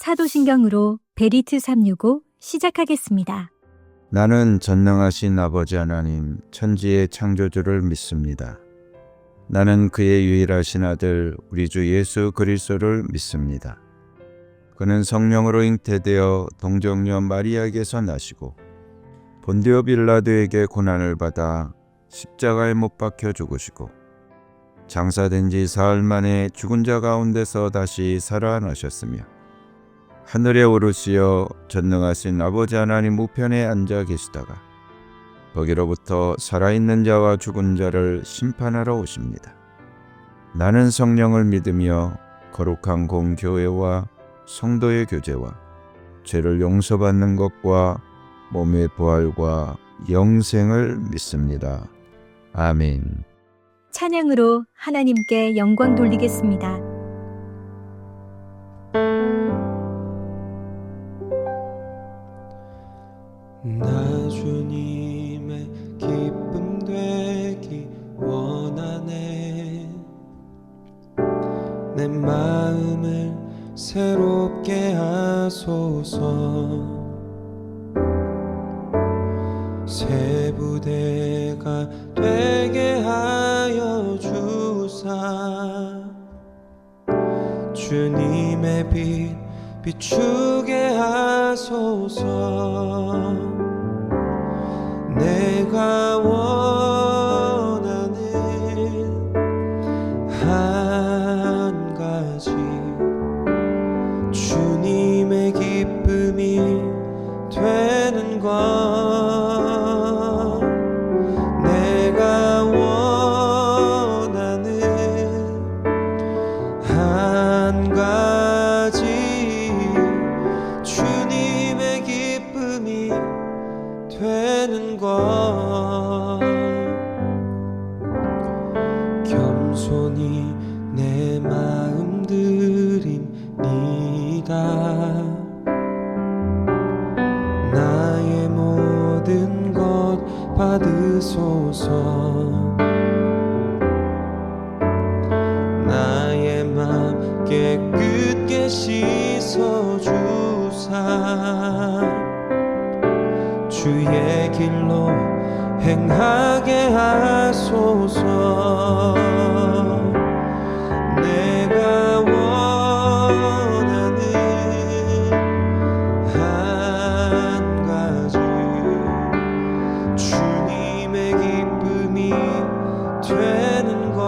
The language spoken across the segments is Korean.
사도신경으로 베리트 365 시작하겠습니다. 나는 전능하신 아버지 하나님 천지의 창조주를 믿습니다. 나는 그의 유일하신 아들 우리 주 예수 그리스도를 믿습니다. 그는 성령으로 잉태되어 동정녀 마리아에게서 나시고 본디오 빌라도에게 고난을 받아 십자가에 못 박혀 죽으시고 장사된 지 사흘 만에 죽은 자 가운데서 다시 살아나셨으며 하늘에 오르시어 전능하신 아버지 하나님 우편에 앉아 계시다가 거기로부터 살아있는 자와 죽은 자를 심판하러 오십니다. 나는 성령을 믿으며 거룩한 공교회와 성도의 교제와 죄를 용서받는 것과 몸의 부활과 영생을 믿습니다. 아멘. 찬양으로 하나님께 영광 돌리겠습니다. 나 주님의 기쁨 되기 원하네. 내 마음을 새롭게 하소서. 새 부대가 되게 하여 주사 주님의 빛 비추게 하소서. 내가 원하는 한 가지 주님의 기쁨이 되는 것. 내가 원하는 한 가지 주님의 기쁨이 되는 것. 겸손히 내 마음 드립니다. 나의 모든 것 받으소서. 나의 맘 깨끗게 씻어주사 주의 길로 행하게 하소서. 내가 원하는 한 가지 주님의 기쁨이 되는 것.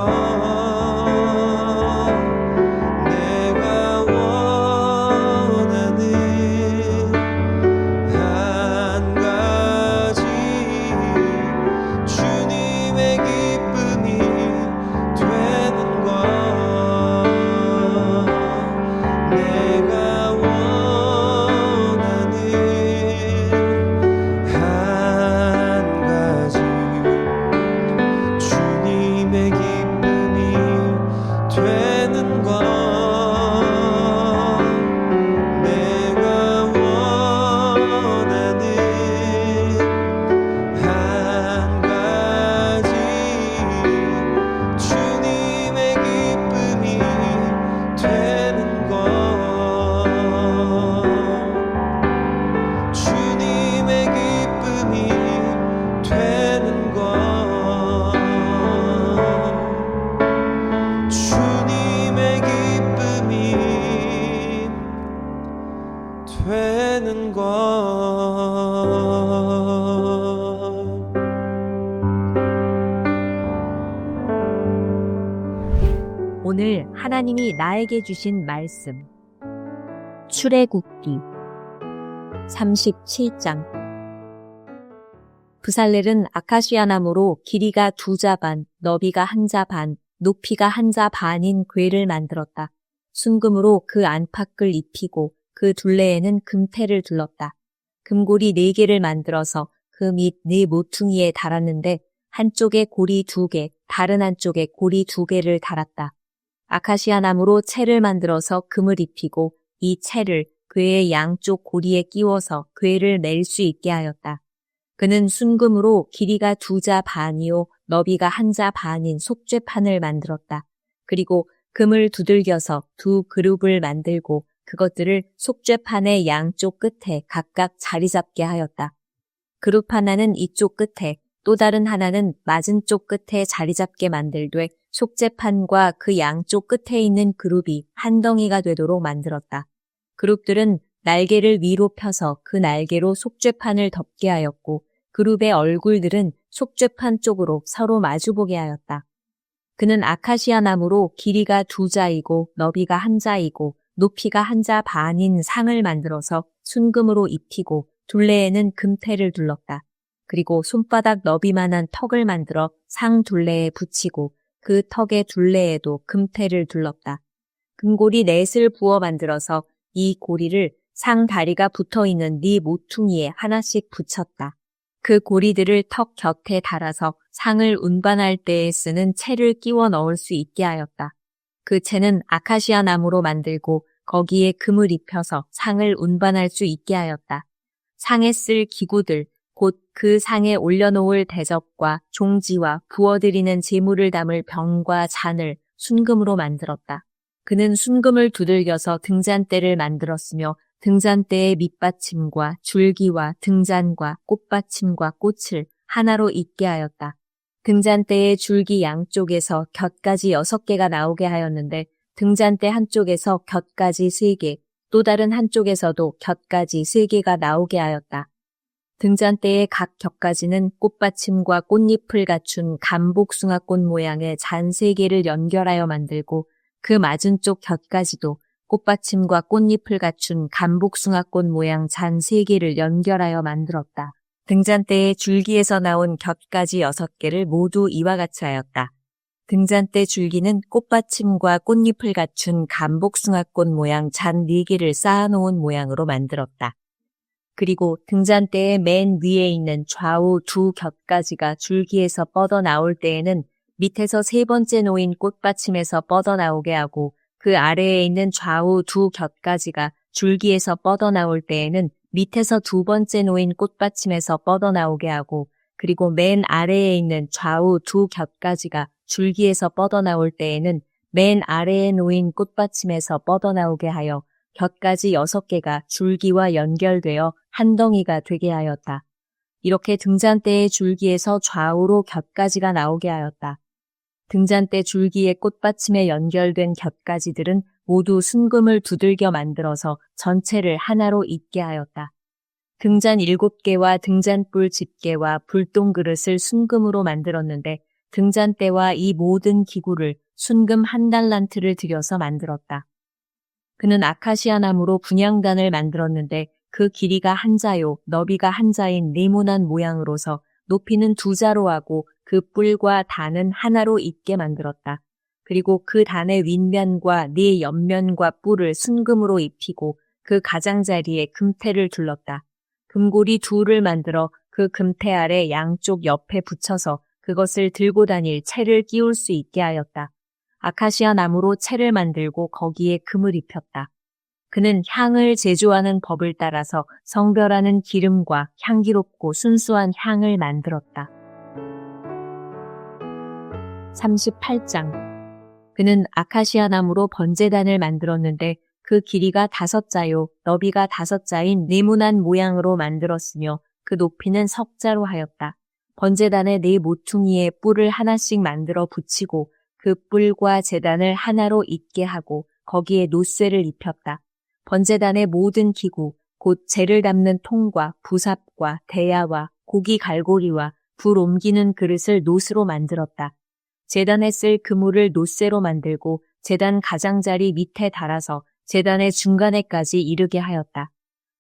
내가 원하는 한 가지 주님의 기쁨이 되는 것. 내가 원하는 한 가지 주님의 기쁨이 되는 것. 내가 원하는 한 가지 주님의 기쁨이 되는 것. 주님의 기쁨이 되는 것. 주님의 기쁨이 되는 것. 오늘 하나님이 나에게 주신 말씀 출애굽기 37장. 브살렐은 아카시아 나무로 길이가 2자 반, 너비가 1자 반, 높이가 1자 반인 궤를 만들었다. 순금으로 그 안팎을 입히고 그 둘레에는 금테를 둘렀다. 금고리 4개를 만들어서 그 밑 4 모퉁이에 달았는데 한쪽에 고리 2개, 다른 한쪽에 고리 2개를 달았다. 아카시아 나무로 채를 만들어서 금을 입히고 이 채를 궤의 양쪽 고리에 끼워서 궤를 낼 수 있게 하였다. 그는 순금으로 길이가 2자 반이요 너비가 1자 반인 속죄판을 만들었다. 그리고 금을 두들겨서 2 그룹을 만들고 그것들을 속죄판의 양쪽 끝에 각각 자리 잡게 하였다. 그룹 하나는 이쪽 끝에, 또 다른 하나는 맞은 쪽 끝에 자리 잡게 만들되 속죄판과 그 양쪽 끝에 있는 그룹이 한 덩이가 되도록 만들었다. 그룹들은 날개를 위로 펴서 그 날개로 속죄판을 덮게 하였고 그룹의 얼굴들은 속죄판 쪽으로 서로 마주보게 하였다. 그는 아카시아 나무로 길이가 2자이고 너비가 1자이고 높이가 1자 반인 상을 만들어서 순금으로 입히고 둘레에는 금테를 둘렀다. 그리고 손바닥 너비만한 턱을 만들어 상 둘레에 붙이고 그 턱의 둘레에도 금테를 둘렀다. 금고리 넷을 부어 만들어서 이 고리를 상 다리가 붙어있는 네 모퉁이에 하나씩 붙였다. 그 고리들을 턱 곁에 달아서 상을 운반할 때에 쓰는 채를 끼워 넣을 수 있게 하였다. 그 채는 아카시아 나무로 만들고 거기에 금을 입혀서 상을 운반할 수 있게 하였다. 상에 쓸 기구들, 곧 그 상에 올려놓을 대접과 종지와 부어드리는 제물을 담을 병과 잔을 순금으로 만들었다. 그는 순금을 두들겨서 등잔대를 만들었으며 등잔대의 밑받침과 줄기와 등잔과 꽃받침과 꽃을 하나로 잇게 하였다. 등잔대의 줄기 양쪽에서 곁까지 6개가 나오게 하였는데 등잔대 한쪽에서 곁까지 3개, 또 다른 한쪽에서도 곁까지 3개가 나오게 하였다. 등잔대의 각 곁까지는 꽃받침과 꽃잎을 갖춘 감복숭아꽃 모양의 잔 3개를 연결하여 만들고 그 맞은 쪽 곁까지도 꽃받침과 꽃잎을 갖춘 감복숭아꽃 모양 잔 3개를 연결하여 만들었다. 등잔대의 줄기에서 나온 곁까지 6개를 모두 이와 같이 하였다. 등잔대 줄기는 꽃받침과 꽃잎을 갖춘 감복숭아꽃 모양 잔 4개를 쌓아놓은 모양으로 만들었다. 그리고 등잔대의 맨 위에 있는 좌우 두 곁가지가 줄기에서 뻗어나올 때에는 밑에서 3번째 놓인 꽃받침에서 뻗어나오게 하고 그 아래에 있는 좌우 두 곁가지가 줄기에서 뻗어나올 때에는 밑에서 2번째 놓인 꽃받침에서 뻗어나오게 하고 그리고 맨 아래에 있는 좌우 두 곁가지가 줄기에서 뻗어나올 때에는 맨 아래에 놓인 꽃받침에서 뻗어나오게 하여 곁가지 6개가 줄기와 연결되어 한 덩이가 되게 하였다. 이렇게 등잔대의 줄기에서 좌우로 곁가지가 나오게 하였다. 등잔대 줄기의 꽃받침에 연결된 곁가지들은 모두 순금을 두들겨 만들어서 전체를 하나로 잇게 하였다. 등잔 7개와 등잔불 집게와 불똥 그릇을 순금으로 만들었는데 등잔대와 이 모든 기구를 순금 1달란트를 들여서 만들었다. 그는 아카시아 나무로 분향단을 만들었는데 그 길이가 1자요 너비가 1자인 네모난 모양으로서 높이는 2자로 하고 그 뿔과 단은 하나로 잇게 만들었다. 그리고 그 단의 윗면과 네 옆면과 뿔을 순금으로 입히고 그 가장자리에 금테를 둘렀다. 금고리 2를 만들어 그 금테 아래 양쪽 옆에 붙여서 그것을 들고 다닐 채를 끼울 수 있게 하였다. 아카시아 나무로 채를 만들고 거기에 금을 입혔다. 그는 향을 제조하는 법을 따라서 성별하는 기름과 향기롭고 순수한 향을 만들었다. 38장. 그는 아카시아 나무로 번제단을 만들었는데 그 길이가 5자요 너비가 5자인 네모난 모양으로 만들었으며 그 높이는 석자로 하였다. 번제단의 4 모퉁이에 뿔을 하나씩 만들어 붙이고 그 뿔과 제단을 하나로 잇게 하고 거기에 노쇠를 입혔다. 번제단의 모든 기구, 곧 재를 담는 통과 부삽과 대야와 고기 갈고리와 불 옮기는 그릇을 노스로 만들었다. 제단에 쓸 그물을 노쇠로 만들고 제단 가장자리 밑에 달아서 제단의 중간에까지 이르게 하였다.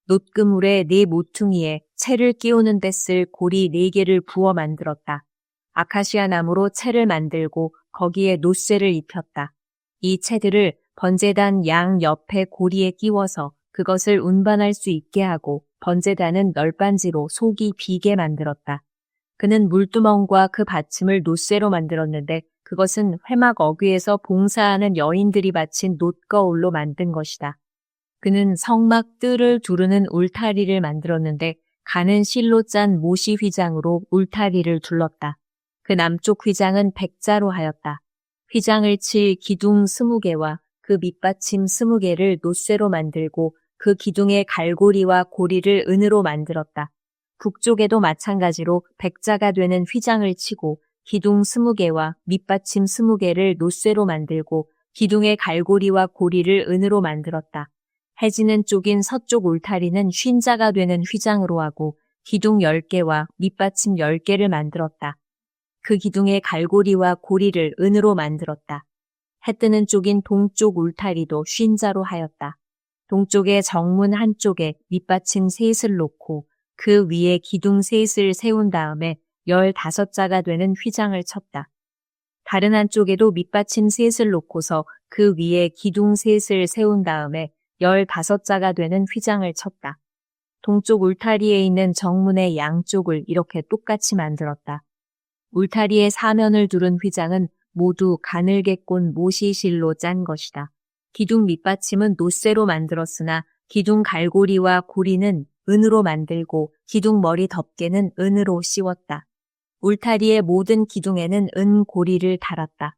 놋그물에 4 모퉁이에 채를 끼우는 데 쓸 고리 4개를 부어 만들었다. 아카시아 나무로 채를 만들고 거기에 노쇠를 입혔다. 이 채들을 번제단 양 옆에 고리에 끼워서 그것을 운반할 수 있게 하고 번제단은 널빤지로 속이 비게 만들었다. 그는 물두멍과 그 받침을 노쇠로 만들었는데 그것은 회막 어귀에서 봉사하는 여인들이 바친 놋거울로 만든 것이다. 그는 성막 뜰을 두르는 울타리를 만들었는데 가는 실로 짠 모시 휘장으로 울타리를 둘렀다. 그 남쪽 휘장은 100자로 하였다. 휘장을 칠 기둥 20개와 그 그 밑받침 20개를 놋쇠로 만들고 그 기둥의 갈고리와 고리를 은으로 만들었다. 북쪽에도 마찬가지로 백자가 되는 휘장을 치고 기둥 20개와 밑받침 20개를 놋쇠로 만들고 기둥의 갈고리와 고리를 은으로 만들었다. 해지는 쪽인 서쪽 울타리는 쉰자가 되는 휘장으로 하고 기둥 10개와 밑받침 10개를 만들었다. 그 기둥의 갈고리와 고리를 은으로 만들었다. 해 뜨는 쪽인 동쪽 울타리도 쉰자로 하였다. 동쪽의 정문 한쪽에 밑받침 셋을 놓고 그 위에 기둥 셋을 세운 다음에 15자가 되는 휘장을 쳤다. 다른 한쪽에도 밑받침 셋을 놓고서 그 위에 기둥 셋을 세운 다음에 15자가 되는 휘장을 쳤다. 동쪽 울타리에 있는 정문의 양쪽을 이렇게 똑같이 만들었다. 울타리의 사면을 두른 휘장은 모두 가늘게 꼰 모시실로 짠 것이다. 기둥 밑받침은 놋쇠로 만들었으나 기둥 갈고리와 고리는 은으로 만들고 기둥 머리 덮개는 은으로 씌웠다. 울타리의 모든 기둥에는 은 고리를 달았다.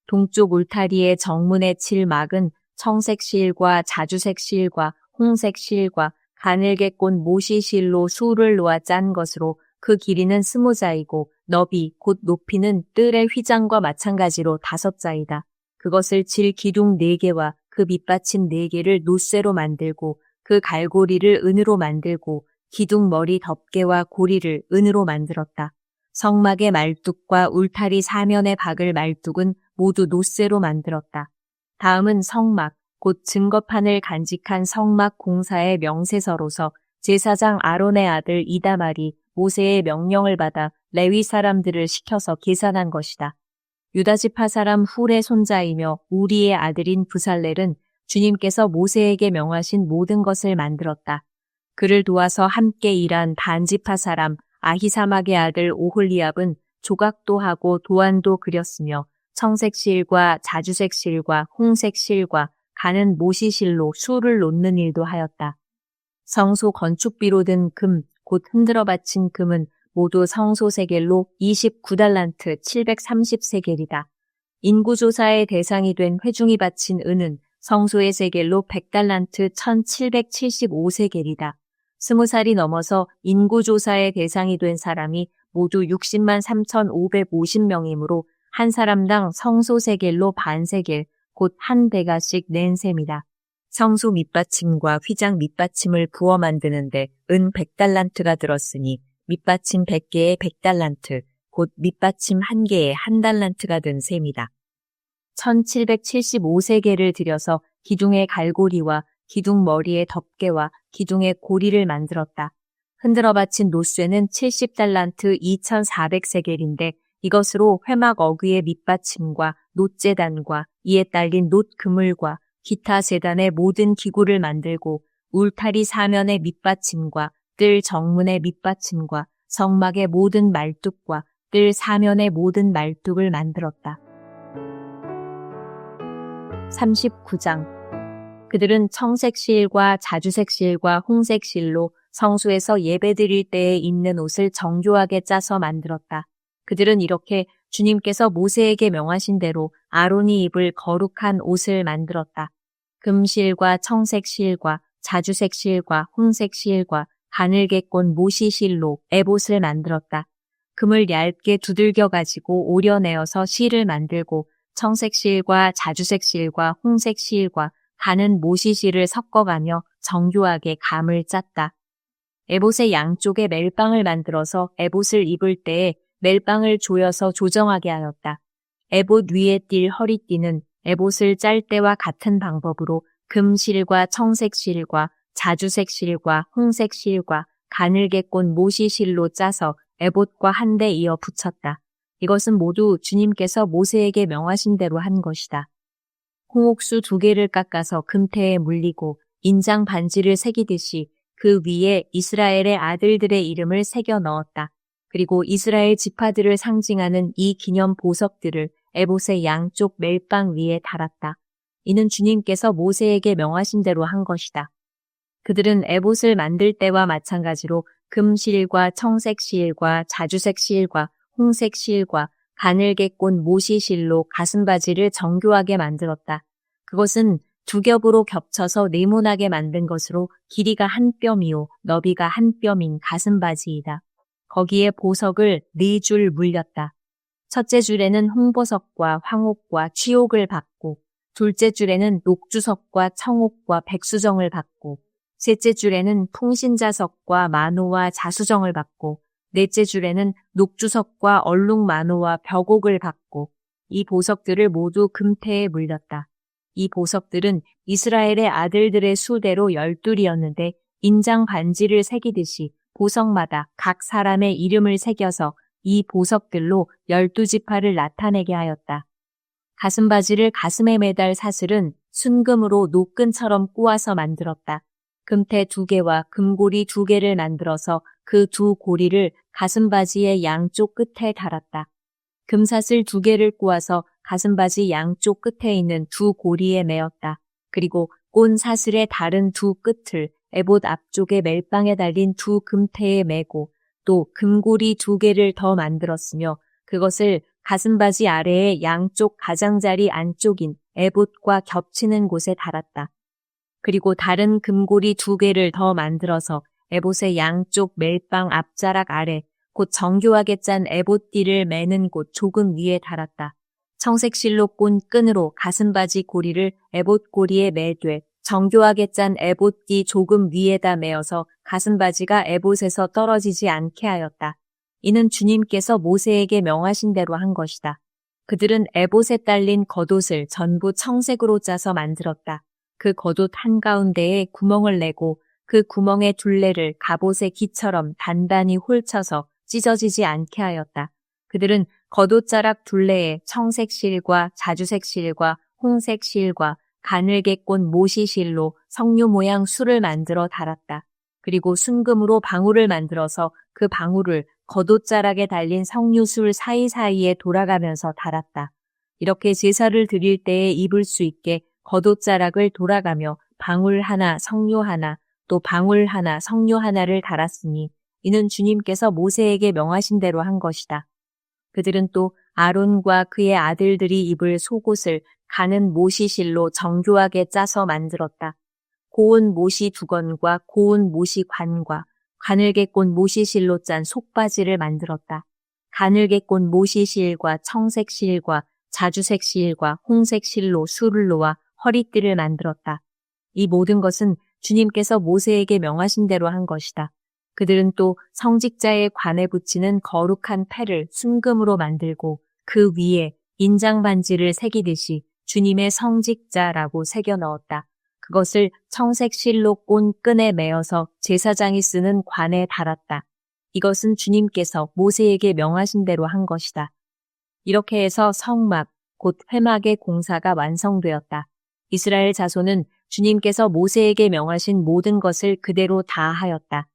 동쪽 울타리의 정문에 칠 막은 청색 실과 자주색 실과 홍색 실과 가늘게 꼰 모시실로 수를 놓아 짠 것으로 그 길이는 20자이고 너비 곧 높이는 뜰의 휘장과 마찬가지로 5자이다. 그것을 칠 기둥 4개와 그 밑받침 4개를 놋쇠로 만들고 그 갈고리를 은으로 만들고 기둥 머리 덮개와 고리를 은으로 만들었다. 성막의 말뚝과 울타리 사면에 박을 말뚝은 모두 놋쇠로 만들었다. 다음은 성막, 곧 증거판을 간직한 성막 공사의 명세서로서 제사장 아론의 아들 이다말이 모세의 명령을 받아 레위 사람들을 시켜서 계산한 것이다. 유다지파 사람 훌의 손자이며 우리의 아들인 부살렐은 주님께서 모세에게 명하신 모든 것을 만들었다. 그를 도와서 함께 일한 단지파 사람 아히사막의 아들 오홀리압은 조각도 하고 도안도 그렸으며 청색 실과 자주색 실과 홍색 실과 가는 모시실로 수를 놓는 일도 하였다. 성소 건축비로 든 금, 곧 흔들어 바친 금은 모두 성소 세겔로 29달란트 730세겔이다. 인구조사의 대상이 된 회중이 바친 은은 성소의 세겔로 100달란트 1775세겔이다. 20살이 넘어서 인구조사의 대상이 된 사람이 모두 60만 3,550명이므로 한 사람당 성소 세겔로 반세겔, 곧 한 대가씩 낸 셈이다. 성소 밑받침과 휘장 밑받침을 부어 만드는데 은 100달란트가 들었으니 밑받침 100개에 100달란트, 곧 밑받침 1개에 1달란트가 든 셈이다. 1775세겔을 들여서 기둥의 갈고리와 기둥 머리의 덮개와 기둥의 고리를 만들었다. 흔들어 바친 놋쇠는 70달란트 2400세겔인데 이것으로 회막 어귀의 밑받침과 놋재단과 이에 딸린 놋 그물과 기타 재단의 모든 기구를 만들고 울타리 사면의 밑받침과 뜰 정문의 밑받침과 성막의 모든 말뚝과 뜰 사면의 모든 말뚝을 만들었다. 39장. 그들은 청색 실과 자주색 실과 홍색 실로 성소에서 예배드릴 때에 입는 옷을 정교하게 짜서 만들었다. 그들은 이렇게 주님께서 모세에게 명하신 대로 아론이 입을 거룩한 옷을 만들었다. 금실과 청색 실과 자주색 실과 홍색 실과 가늘게 꼰 모시 실로 에봇을 만들었다. 금을 얇게 두들겨 가지고 오려내어서 실을 만들고 청색 실과 자주색 실과 홍색 실과 가는 모시 실을 섞어가며 정교하게 감을 짰다. 에봇의 양쪽에 멜빵을 만들어서 에봇을 입을 때에 멜빵을 조여서 조정하게 하였다. 에봇 위에 띌 허리띠는 에봇을 짤 때와 같은 방법으로 금실과 청색실과 자주색실과 홍색실과 가늘게 꼰 모시실로 짜서 에봇과 한데 이어 붙였다. 이것은 모두 주님께서 모세에게 명하신 대로 한 것이다. 홍옥수 2개를 깎아서 금태에 물리고 인장 반지를 새기듯이 그 위에 이스라엘의 아들들의 이름을 새겨 넣었다. 그리고 이스라엘 지파들을 상징하는 이 기념 보석들을 에봇의 양쪽 멜빵 위에 달았다. 이는 주님께서 모세에게 명하신 대로 한 것이다. 그들은 에봇을 만들 때와 마찬가지로 금실과 청색실과 자주색실과 홍색실과 가늘게 꼰 모시실로 가슴바지를 정교하게 만들었다. 그것은 두 겹으로 겹쳐서 네모나게 만든 것으로 길이가 한 뼘이요 너비가 한 뼘인 가슴바지이다. 거기에 보석을 4줄 물렸다. 첫째 줄에는 홍보석과 황옥과 취옥을 받고 둘째 줄에는 녹주석과 청옥과 백수정을 받고 셋째 줄에는 풍신자석과 만호와 자수정을 받고 넷째 줄에는 녹주석과 얼룩만호와 벽옥을 받고 이 보석들을 모두 금태에 물렸다. 이 보석들은 이스라엘의 아들들의 수대로 12이었는데 인장 반지를 새기듯이 보석마다 각 사람의 이름을 새겨서 이 보석들로 12지파를 나타내게 하였다. 가슴바지를 가슴에 매달 사슬은 순금으로 노끈처럼 꼬아서 만들었다. 금태 2개와 금고리 2개를 만들어서 그 2고리를 가슴바지의 양쪽 끝에 달았다. 금사슬 2개를 꼬아서 가슴바지 양쪽 끝에 있는 2고리에 매었다. 그리고 꼰 사슬의 다른 2끝을 에봇 앞쪽에 멜빵에 달린 2금태에 매고 또 금고리 2개를 더 만들었으며 그것을 가슴바지 아래의 양쪽 가장자리 안쪽인 에봇과 겹치는 곳에 달았다. 그리고 다른 금고리 2개를 더 만들어서 에봇의 양쪽 멜빵 앞자락 아래 곧 정교하게 짠 에봇띠를 매는 곳 조금 위에 달았다. 청색실로 꼰 끈으로 가슴바지 고리를 에봇 고리에 매되 정교하게 짠 에봇띠 조금 위에다 매어서 가슴바지가 에봇에서 떨어지지 않게 하였다. 이는 주님께서 모세에게 명하신 대로 한 것이다. 그들은 에봇에 딸린 겉옷을 전부 청색으로 짜서 만들었다. 그 겉옷 한가운데에 구멍을 내고 그 구멍의 둘레를 갑옷의 기처럼 단단히 홀쳐서 찢어지지 않게 하였다. 그들은 겉옷자락 둘레에 청색 실과 자주색 실과 홍색 실과 가늘게 꼰 모시 실로 석류 모양 술을 만들어 달았다. 그리고 순금으로 방울을 만들어서 그 방울을 겉옷자락에 달린 석류술 사이사이에 돌아가면서 달았다. 이렇게 제사를 드릴 때에 입을 수 있게 겉옷자락을 돌아가며 방울 하나, 석류 하나, 또 방울 하나, 석류 하나를 달았으니 이는 주님께서 모세에게 명하신 대로 한 것이다. 그들은 또 아론과 그의 아들들이 입을 속옷을 가는 모시실로 정교하게 짜서 만들었다. 고운 모시 두건과 고운 모시 관과 가늘게 꼰 모시실로 짠 속바지를 만들었다. 가늘게 꼰 모시실과 청색실과 자주색실과 홍색실로 술을 놓아 허리띠를 만들었다. 이 모든 것은 주님께서 모세에게 명하신 대로 한 것이다. 그들은 또 성직자의 관에 붙이는 거룩한 패를 순금으로 만들고 그 위에 인장반지를 새기듯이 주님의 성직자라고 새겨 넣었다. 그것을 청색 실로 꼰 끈에 매어서 제사장이 쓰는 관에 달았다. 이것은 주님께서 모세에게 명하신 대로 한 것이다. 이렇게 해서 성막, 곧 회막의 공사가 완성되었다. 이스라엘 자손은 주님께서 모세에게 명하신 모든 것을 그대로 다 하였다.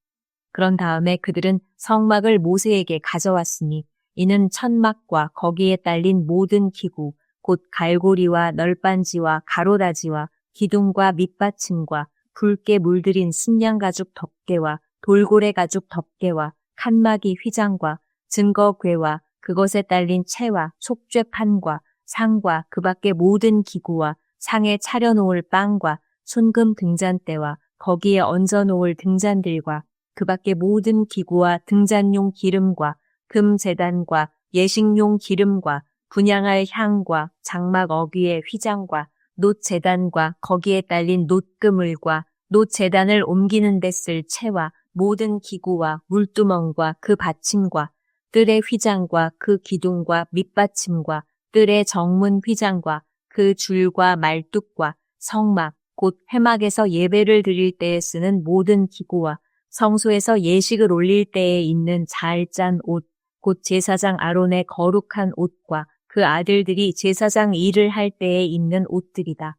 그런 다음에 그들은 성막을 모세에게 가져왔으니 이는 천막과 거기에 딸린 모든 기구, 곧 갈고리와 널빤지와 가로다지와 기둥과 밑받침과 붉게 물들인 순양가죽 덮개와 돌고래 가죽 덮개와 칸막이 휘장과 증거궤와 그것에 딸린 채와 속죄판과 상과 그 밖의 모든 기구와 상에 차려놓을 빵과 손금 등잔대와 거기에 얹어놓을 등잔들과 그 밖의 모든 기구와 등잔용 기름과 금 제단과 예식용 기름과 분향할 향과 장막 어귀의 휘장과 놋 제단과 거기에 딸린 놋 그물과 놋 제단을 옮기는 데 쓸 채와 모든 기구와 물두멍과 그 받침과 뜰의 휘장과 그 기둥과 밑받침과 뜰의 정문 휘장과 그 줄과 말뚝과 성막 곧 회막에서 예배를 드릴 때에 쓰는 모든 기구와 성소에서 예식을 올릴 때에 입는 잘 짠 옷, 곧 제사장 아론의 거룩한 옷과 그 아들들이 제사장 일을 할 때에 입는 옷들이다.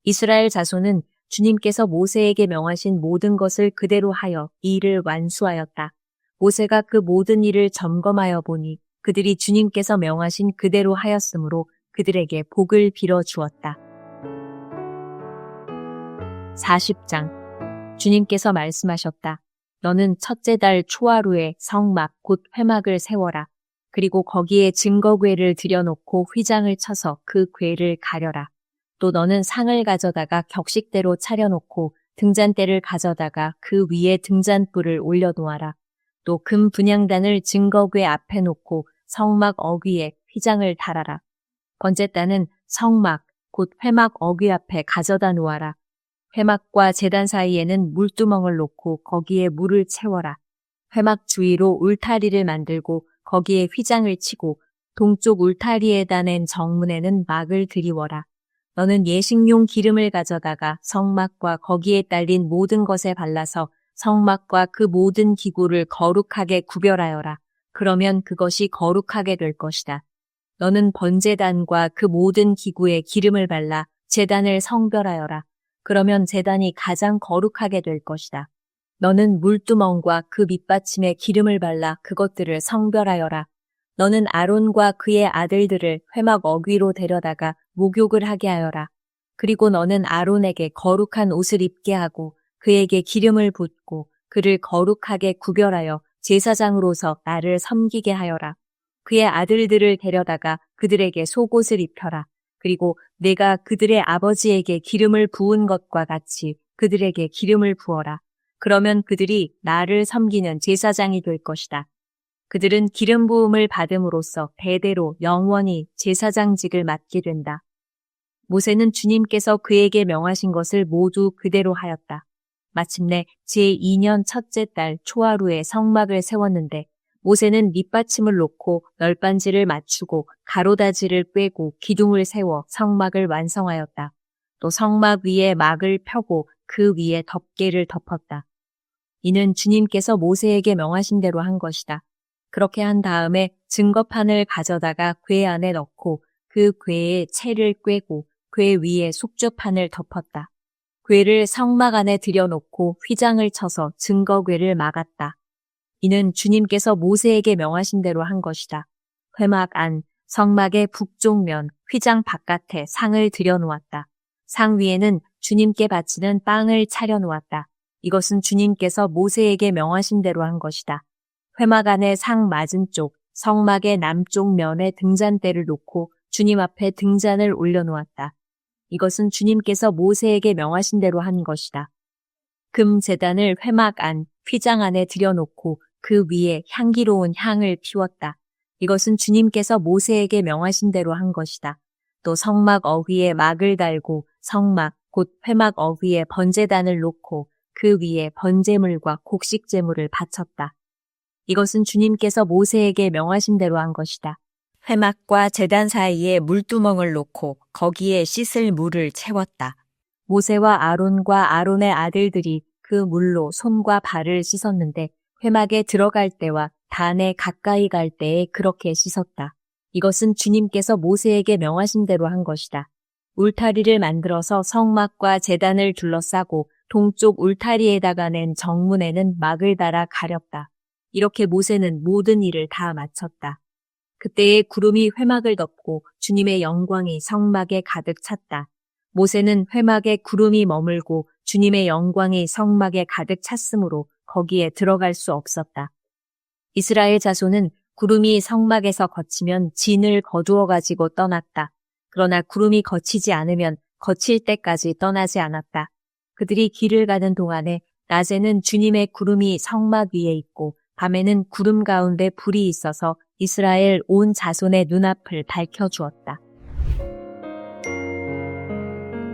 이스라엘 자손은 주님께서 모세에게 명하신 모든 것을 그대로 하여 이 일을 완수하였다. 모세가 그 모든 일을 점검하여 보니 그들이 주님께서 명하신 그대로 하였으므로 그들에게 복을 빌어 주었다. 40장 주님께서 말씀하셨다. 너는 첫째 달 초하루에 성막 곧 회막을 세워라. 그리고 거기에 증거궤를 들여놓고 휘장을 쳐서 그 궤를 가려라. 또 너는 상을 가져다가 격식대로 차려놓고 등잔대를 가져다가 그 위에 등잔불을 올려놓아라. 또 금 분향단을 증거궤 앞에 놓고 성막 어귀에 휘장을 달아라. 번제단은 성막, 곧 회막 어귀 앞에 가져다 놓아라. 회막과 제단 사이에는 물두멍을 놓고 거기에 물을 채워라. 회막 주위로 울타리를 만들고 거기에 휘장을 치고 동쪽 울타리에다 낸 정문에는 막을 들이워라. 너는 예식용 기름을 가져다가 성막과 거기에 딸린 모든 것에 발라서 성막과 그 모든 기구를 거룩하게 구별하여라. 그러면 그것이 거룩하게 될 것이다. 너는 번제단과 그 모든 기구에 기름을 발라 제단을 성별하여라. 그러면 제단이 가장 거룩하게 될 것이다. 너는 물두멍과 그 밑받침에 기름을 발라 그것들을 성별하여라. 너는 아론과 그의 아들들을 회막 어귀로 데려다가 목욕을 하게 하여라. 그리고 너는 아론에게 거룩한 옷을 입게 하고 그에게 기름을 붓고 그를 거룩하게 구별하여 제사장으로서 나를 섬기게 하여라. 그의 아들들을 데려다가 그들에게 속옷을 입혀라. 그리고 내가 그들의 아버지에게 기름을 부은 것과 같이 그들에게 기름을 부어라. 그러면 그들이 나를 섬기는 제사장이 될 것이다. 그들은 기름 부음을 받음으로써 대대로 영원히 제사장직을 맡게 된다. 모세는 주님께서 그에게 명하신 것을 모두 그대로 하였다. 마침내 제2년 첫째 달 초하루에 성막을 세웠는데 모세는 밑받침을 놓고 널빤지를 맞추고 가로다지를 꿰고 기둥을 세워 성막을 완성하였다. 또 성막 위에 막을 펴고 그 위에 덮개를 덮었다. 이는 주님께서 모세에게 명하신 대로 한 것이다. 그렇게 한 다음에 증거판을 가져다가 궤 안에 넣고 그 궤에 채를 꿰고 궤 위에 속주판을 덮었다. 궤를 성막 안에 들여놓고 휘장을 쳐서 증거궤를 막았다. 이는 주님께서 모세에게 명하신 대로 한 것이다. 회막 안, 성막의 북쪽 면, 휘장 바깥에 상을 들여놓았다. 상 위에는 주님께 바치는 빵을 차려놓았다. 이것은 주님께서 모세에게 명하신 대로 한 것이다. 회막 안의 상 맞은쪽, 성막의 남쪽 면에 등잔대를 놓고 주님 앞에 등잔을 올려놓았다. 이것은 주님께서 모세에게 명하신 대로 한 것이다. 금 제단을 회막 안, 휘장 안에 들여놓고 그 위에 향기로운 향을 피웠다. 이것은 주님께서 모세에게 명하신 대로 한 것이다. 또 성막 어귀에 막을 달고 성막, 곧 회막 어귀에 번제단을 놓고 그 위에 번제물과 곡식제물을 바쳤다. 이것은 주님께서 모세에게 명하신 대로 한 것이다. 회막과 제단 사이에 물두멍을 놓고 거기에 씻을 물을 채웠다. 모세와 아론과 아론의 아들들이 그 물로 손과 발을 씻었는데 회막에 들어갈 때와 단에 가까이 갈 때에 그렇게 씻었다. 이것은 주님께서 모세에게 명하신 대로 한 것이다. 울타리를 만들어서 성막과 제단을 둘러싸고 동쪽 울타리에다가 낸 정문에는 막을 달아 가렸다. 이렇게 모세는 모든 일을 다 마쳤다. 그때에 구름이 회막을 덮고 주님의 영광이 성막에 가득 찼다. 모세는 회막에 구름이 머물고 주님의 영광이 성막에 가득 찼으므로 거기에 들어갈 수 없었다. 이스라엘 자손은 구름이 성막에서 거치면 진을 거두어 가지고 떠났다. 그러나 구름이 거치지 않으면 거칠 때까지 떠나지 않았다. 그들이 길을 가는 동안에 낮에는 주님의 구름이 성막 위에 있고 밤에는 구름 가운데 불이 있어서 이스라엘 온 자손의 눈앞을 밝혀주었다.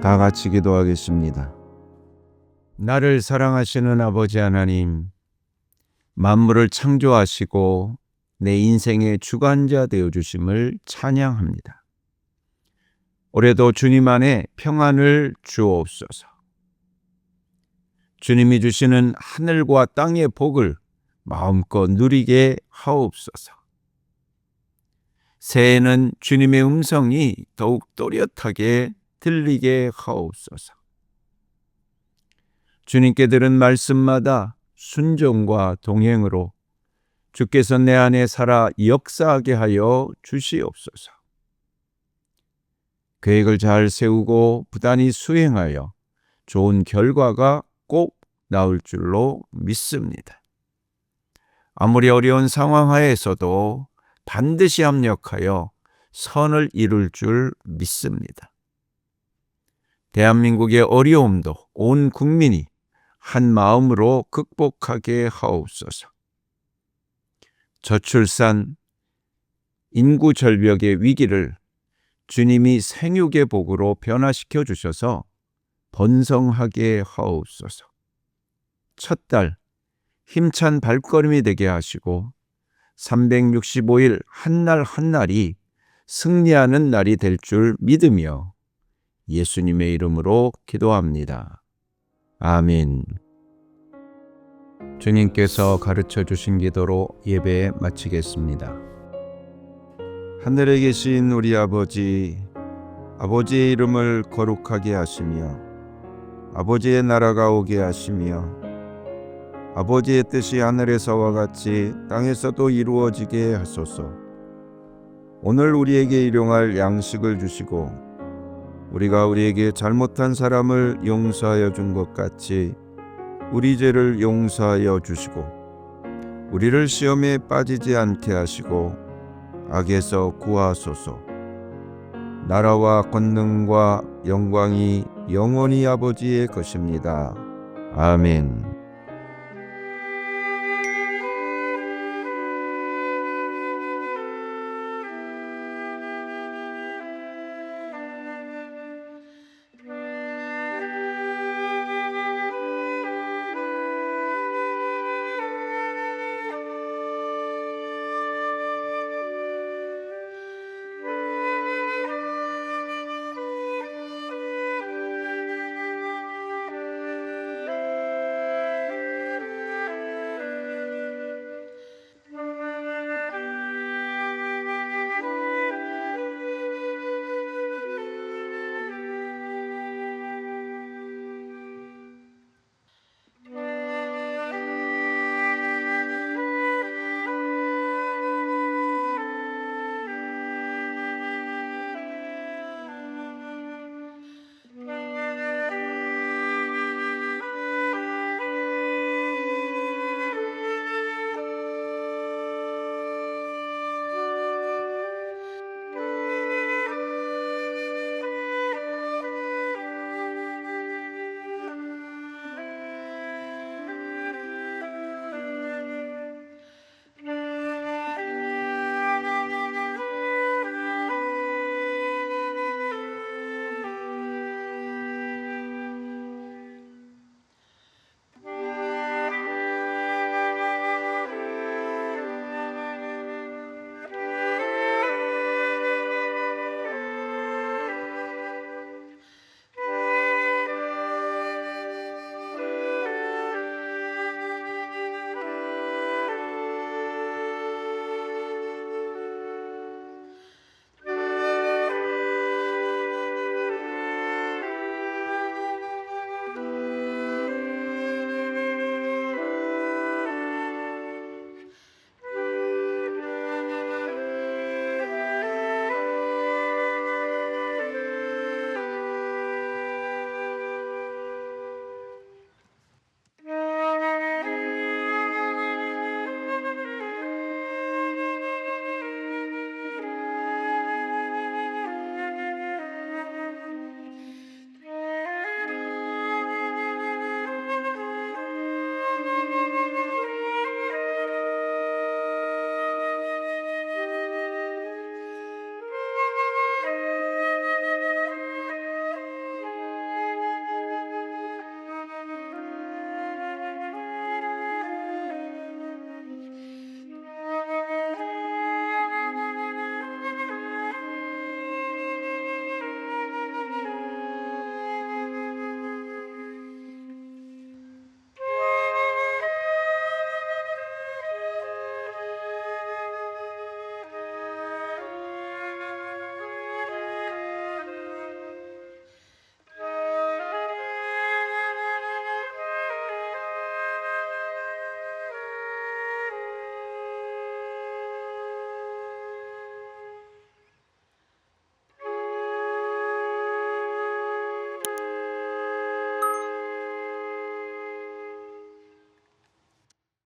다 같이 기도하겠습니다. 나를 사랑하시는 아버지 하나님, 만물을 창조하시고 내 인생의 주관자 되어주심을 찬양합니다. 올해도 주님 안에 평안을 주옵소서. 주님이 주시는 하늘과 땅의 복을 마음껏 누리게 하옵소서. 새해에는 주님의 음성이 더욱 또렷하게 들리게 하옵소서. 주님께 들은 말씀마다 순종과 동행으로 주께서 내 안에 살아 역사하게 하여 주시옵소서. 계획을 잘 세우고 부단히 수행하여 좋은 결과가 꼭 나올 줄로 믿습니다. 아무리 어려운 상황 하에서도 반드시 합력하여 선을 이룰 줄 믿습니다. 대한민국의 어려움도 온 국민이 한 마음으로 극복하게 하옵소서. 저출산, 인구 절벽의 위기를 주님이 생육의 복으로 변화시켜 주셔서 번성하게 하옵소서. 첫 달 힘찬 발걸음이 되게 하시고 365일 한날 한날이 승리하는 날이 될 줄 믿으며 예수님의 이름으로 기도합니다. 아멘. 주님께서 가르쳐 주신 기도로 예배 마치겠습니다. 하늘에 계신 우리 아버지, 아버지의 이름을 거룩하게 하시며 아버지의 나라가 오게 하시며 아버지의 뜻이 하늘에서와 같이 땅에서도 이루어지게 하소서. 오늘 우리에게 일용할 양식을 주시고 우리가 우리에게 잘못한 사람을 용서하여 준 것 같이 우리 죄를 용서하여 주시고 우리를 시험에 빠지지 않게 하시고 악에서 구하소서. 나라와 권능과 영광이 영원히 아버지의 것입니다. 아멘.